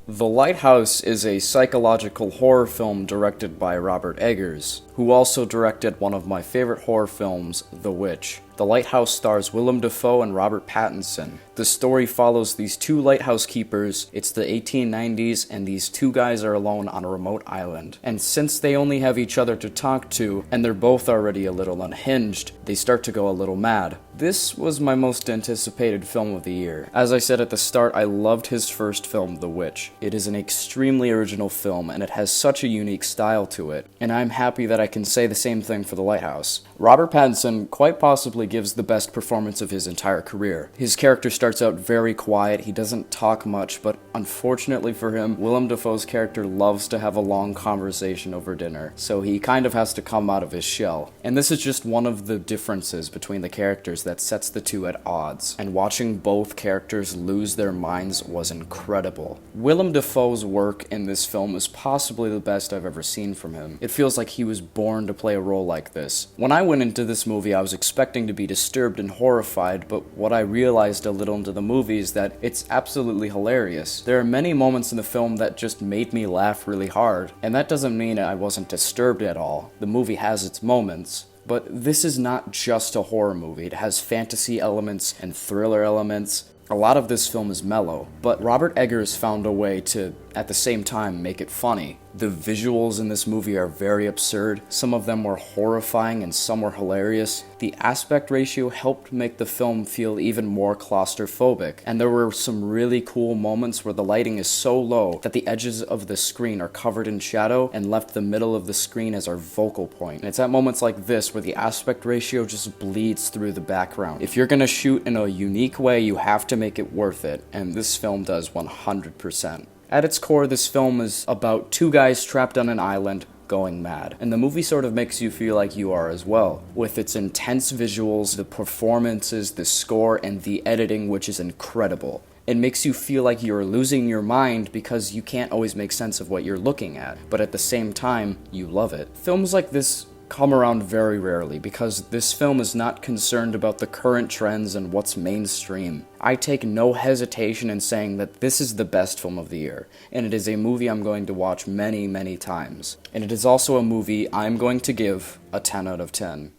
The Lighthouse is a psychological horror film directed by Robert Eggers, who also directed one of my favorite horror films, The Witch. The Lighthouse stars Willem Dafoe and Robert Pattinson. The story follows these two lighthouse keepers. It's the 1890s, and these two guys are alone on a remote island. And since they only have each other to talk to, and they're both already a little unhinged, they start to go a little mad. This was my most anticipated film of the year. As I said at the start, I loved his first film, The Witch. It is an extremely original film, and it has such a unique style to it, and I'm happy that I can say the same thing for The Lighthouse. Robert Pattinson quite possibly gives the best performance of his entire career. His character starts out very quiet, he doesn't talk much, but unfortunately for him, Willem Dafoe's character loves to have a long conversation over dinner, so he kind of has to come out of his shell. And this is just one of the differences between the characters that sets the two at odds, and watching both characters lose their minds was incredible. Willem Dafoe's work in this film is possibly the best I've ever seen from him. It feels like he was born to play a role like this. When I went into this movie, I was expecting to be disturbed and horrified, but what I realized a little into the movie is that it's absolutely hilarious. There are many moments in the film that just made me laugh really hard, and that doesn't mean I wasn't disturbed at all. The movie has its moments. But this is not just a horror movie. It has fantasy elements and thriller elements. A lot of this film is mellow, but Robert Eggers found a way to, at the same time, make it funny. The visuals in this movie are very absurd. Some of them were horrifying and some were hilarious. The aspect ratio helped make the film feel even more claustrophobic, and there were some really cool moments where the lighting is so low that the edges of the screen are covered in shadow and left the middle of the screen as our focal point. And it's at moments like this where the aspect ratio just bleeds through the background. If you're gonna shoot in a unique way, you have to make it worth it, and this film does 100%. At its core, this film is about two guys trapped on an island going mad, and the movie sort of makes you feel like you are as well, with its intense visuals, the performances, the score, and the editing, which is incredible. It makes you feel like you're losing your mind because you can't always make sense of what you're looking at, but at the same time, you love it. Films like this come around very rarely because this film is not concerned about the current trends and what's mainstream. I take no hesitation in saying that this is the best film of the year, and it is a movie I'm going to watch many, many times. And it is also a movie I'm going to give a 10 out of 10.